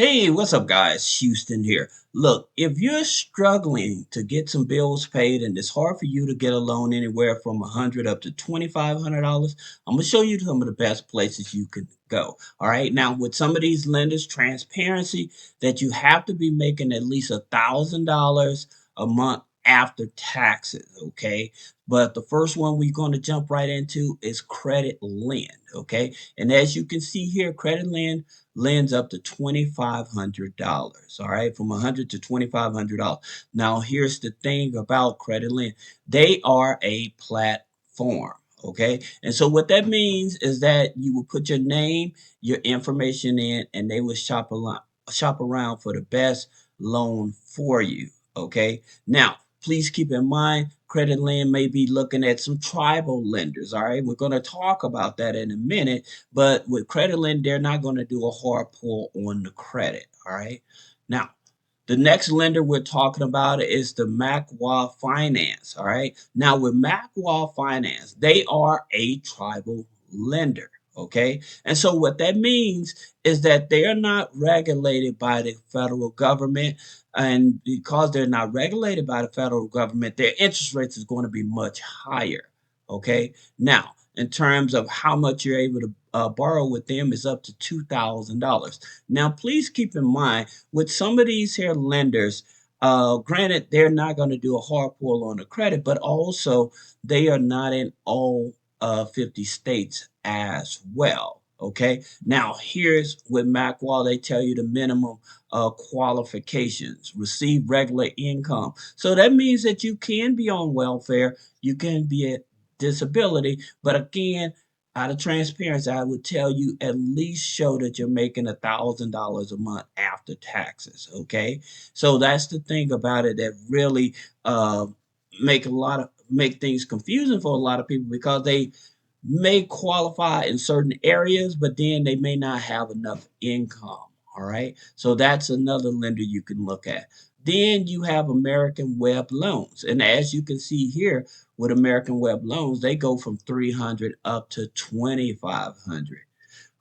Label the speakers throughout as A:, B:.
A: Hey, what's up, guys? Houston here. Look, if you're struggling to get some bills paid and it's hard for you to get a loan anywhere from 100 up to $2,500, I'm gonna show you some of the best places you can go. All right. Now, with some of these lenders, transparency that you have to be making at least $1,000 a month after taxes. Okay. But the first one we're going to jump right into is credit lend. Okay. And as you can see here, credit lend lends up to $2,500. All right, from 100 to $2,500. Now, here's the thing about credit lend: they are a platform. Okay, and so what that means is that you will put your name, your information in, and they will shop around for the best loan for you. Okay, now please keep in mind credit lend may be looking at some tribal lenders. All right, we're going to talk about that in a minute, but with credit lend, they're not going to do a hard pull on the credit. All right. Now, the next lender we're talking about is the Makwa Finance. All right. Now, with Makwa Finance, they are a tribal lender. Okay. And so, what that means is that they are not regulated by the federal government. And because they're not regulated by the federal government, their interest rates is going to be much higher. Okay. Now, in terms of how much you're able to borrow with them is up to $2,000. Now, please keep in mind with some of these here lenders, granted, they're not going to do a hard pull on the credit, but also they are not in all 50 states as well. Okay. Now, here's with Macwall, they tell you the minimum qualifications, receive regular income. So that means that you can be on welfare, you can be at disability, but again, out of transparency, I would tell you at least show that you're making $1,000 a month after taxes. Okay, so that's the thing about it that really make things confusing for a lot of people because they may qualify in certain areas, but then they may not have enough income. All right. So that's another lender you can look at. Then you have American Web Loans. And as you can see here with American Web Loans, they go from 300 up to 2,500.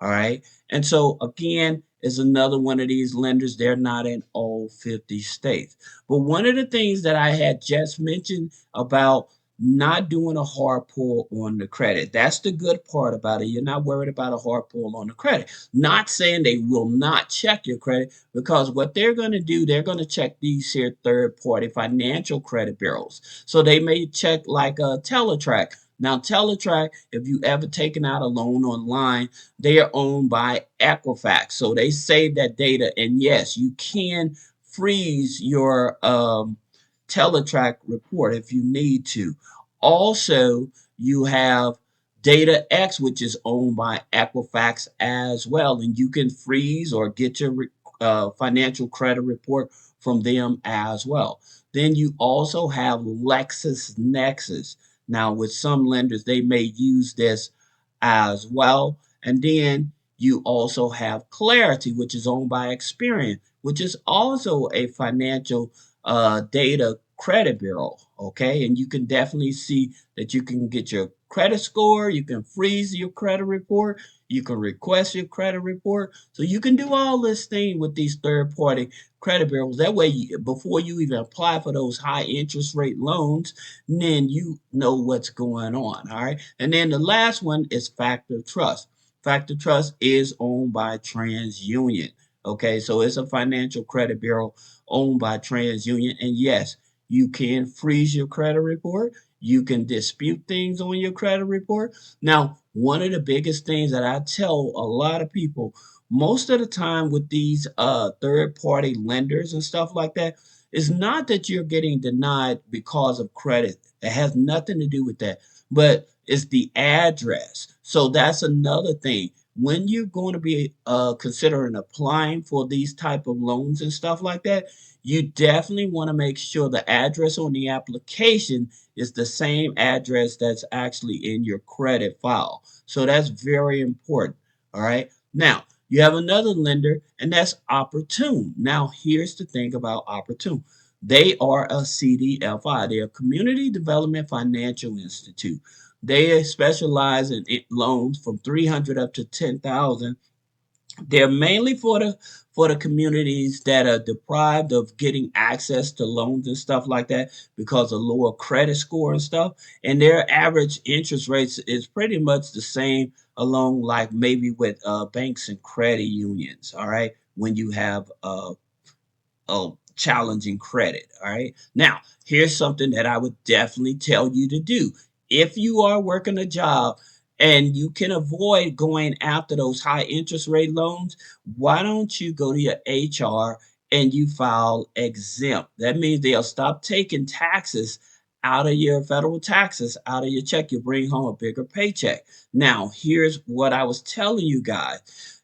A: All right. And so again, is another one of these lenders. They're not in all 50 states. But one of the things that I had just mentioned about not doing a hard pull on the credit. That's the good part about it. You're not worried about a hard pull on the credit. Not saying they will not check your credit because what they're going to do, they're going to check these here third party financial credit bureaus. So they may check like a Teletrack. Now, Teletrack, if you ever taken out a loan online, they are owned by Equifax. So they save that data. And yes, you can freeze your Teletrack report if you need to. Also, you have Data X, which is owned by Equifax as well, and you can freeze or get your financial credit report from them as well. Then you also have LexisNexis. Now, with some lenders, they may use this as well. And then you also have Clarity, which is owned by Experian, which is also a financial data credit bureau. Okay. And you can definitely see that you can get your credit score, you can freeze your credit report, you can request your credit report. So you can do all this thing with these third party credit bureaus. That way, before you even apply for those high interest rate loans, then you know what's going on. All right. And then the last one is Factor Trust. Factor Trust is owned by TransUnion. Okay. So it's a financial credit bureau owned by TransUnion. And yes, you can freeze your credit report. You can dispute things on your credit report. Now, one of the biggest things that I tell a lot of people, most of the time with these third party lenders and stuff like that, is not that you're getting denied because of credit. It has nothing to do with that, but it's the address. So that's another thing. When you're going to be considering applying for these type of loans and stuff like that, you definitely want to make sure the address on the application is the same address that's actually in your credit file. So that's very important. All right. Now, you have another lender, and that's Oportun. Now, here's the thing about Oportun. They are a CDFI. They're a Community Development Financial Institute. They specialize in loans from 300 up to 10,000. They're mainly for the communities that are deprived of getting access to loans and stuff like that because of lower credit score and stuff. And their average interest rates is pretty much the same along like maybe with banks and credit unions. All right. When you have challenging credit. All right. Now, here's something that I would definitely tell you to do. If you are working a job and you can avoid going after those high interest rate loans, why don't you go to your HR and you file exempt? That means they'll stop taking taxes out of your federal taxes out of your check. You bring home a bigger paycheck. Now, here's what I was telling you guys.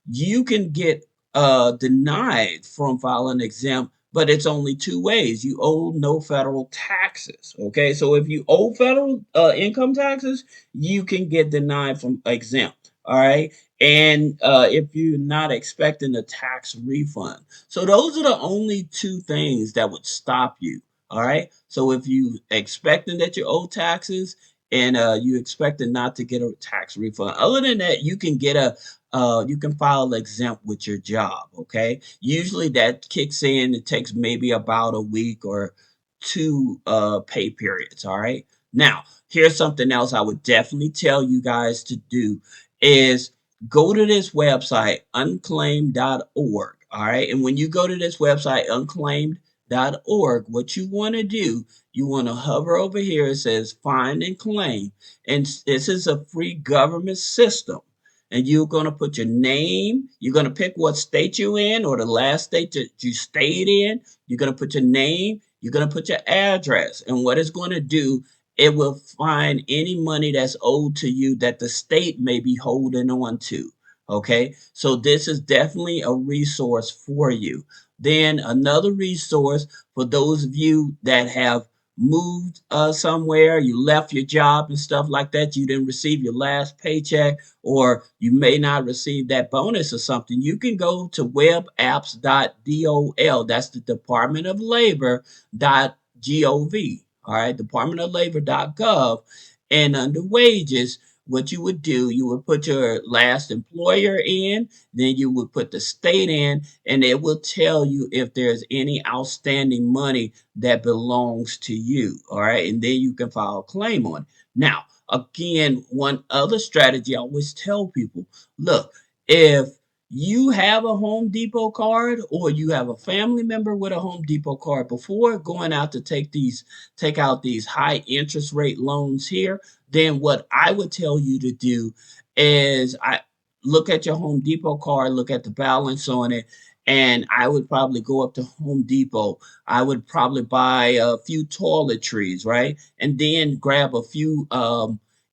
A: You can get denied from filing exempt, but it's only two ways. You owe no federal taxes. Okay, so if you owe federal income taxes, you can get denied from exempt. All right, and if you're not expecting a tax refund, so those are the only two things that would stop you. All right, so if you expecting that you owe taxes and you expecting not to get a tax refund, other than that, you can file exempt with your job. Okay, usually that kicks in. It takes maybe about a week or two pay periods. All right. Now, here's something else I would definitely tell you guys to do is go to this website unclaimed.org. All right. And when you go to this website unclaimed.org, what you want to do, you want to hover over here. It says find and claim. And this is a free government system, and you're going to put your name. You're going to pick what state you're in or the last state that you stayed in. You're going to put your name. You're going to put your address. And what it's going to do, it will find any money that's owed to you that the state may be holding on to. Okay. So this is definitely a resource for you. Then another resource for those of you that have moved somewhere, you left your job and stuff like that, you didn't receive your last paycheck, or you may not receive that bonus or something, you can go to webapps.dol. That's the Department of Labor.gov. All right, Department of Labor.gov. And under wages, what you would do, you would put your last employer in, then you would put the state in, and it will tell you if there's any outstanding money that belongs to you. All right, and then you can file a claim on it. Now, again, one other strategy I always tell people, look, if you have a Home Depot card or you have a family member with a Home Depot card, before going out to take out these high interest rate loans here, then what I would tell you to do is I look at your Home Depot card, look at the balance on it, and I would probably go up to Home Depot. I would probably buy a few toiletries, right? And then grab a few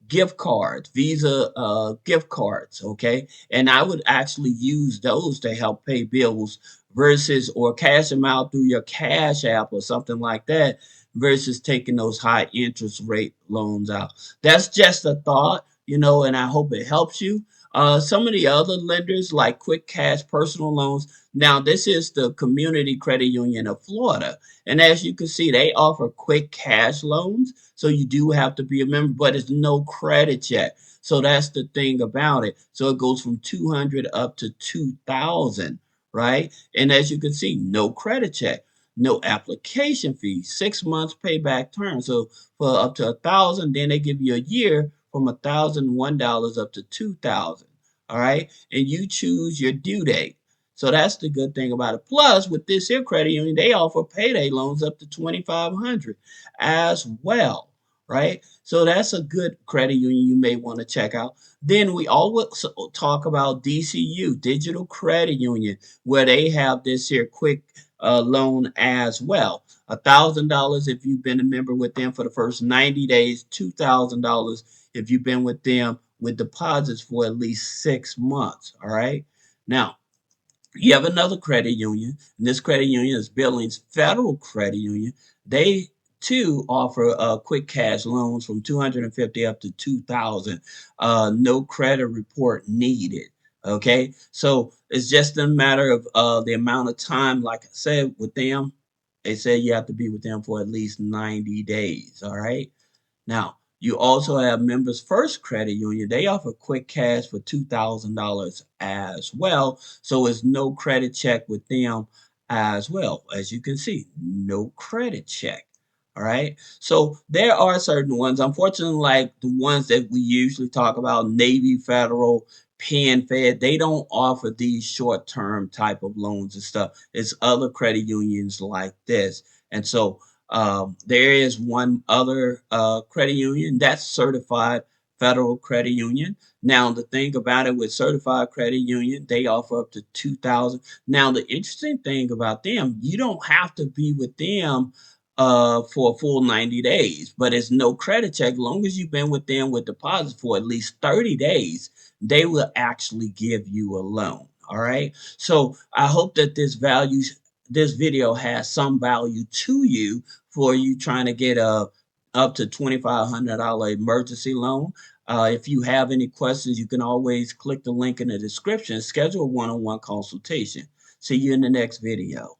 A: gift cards, Visa gift cards, okay? And I would actually use those to help pay bills versus or cash them out through your Cash App or something like that versus taking those high interest rate loans out. That's just a thought, and I hope it helps you. Some of the other lenders like Quick Cash Personal Loans. Now, this is the Community Credit Union of Florida. And as you can see, they offer quick cash loans. So you do have to be a member, but it's no credit check. So that's the thing about it. So it goes from 200 up to 2,000, right? And as you can see, no credit check, no application fee, 6 months payback term. So for up to 1,000, then they give you a year from $1,001 up to 2,000. All right, and you choose your due date. So that's the good thing about it. Plus, with this here credit union, they offer payday loans up to 2,500 as well, right? So that's a good credit union you may want to check out. Then we always talk about DCU, Digital Credit Union, where they have this here quick loan as well. $1,000 if you've been a member with them for the first 90 days, $2,000 if you've been with them with deposits for at least 6 months. All right. Now, you have another credit union, and this credit union is Billings Federal Credit Union. They too offer quick cash loans from 250 up to 2,000. No credit report needed. Okay, so it's just a matter of the amount of time. Like I said, with them, they say you have to be with them for at least 90 days. All right. Now, You also have Members First Credit Union. They offer quick cash for $2,000 as well. So it's no credit check with them as well. As you can see, no credit check. All right. So there are certain ones, unfortunately, like the ones that we usually talk about, Navy Federal, Penn Fed, they don't offer these short term type of loans and stuff. It's other credit unions like this. And so there is one other credit union that's certified federal credit union. Now the thing about it with certified credit union, they offer up to 2,000. Now the interesting thing about them, you don't have to be with them for a full 90 days, but it's no credit check. As long as you've been with them with deposits for at least 30 days, they will actually give you a loan. All right. So I hope that this video has some value to you for you trying to get a up to $2,500 emergency loan. If you have any questions, you can always click the link in the description, schedule a one-on-one consultation. See you in the next video.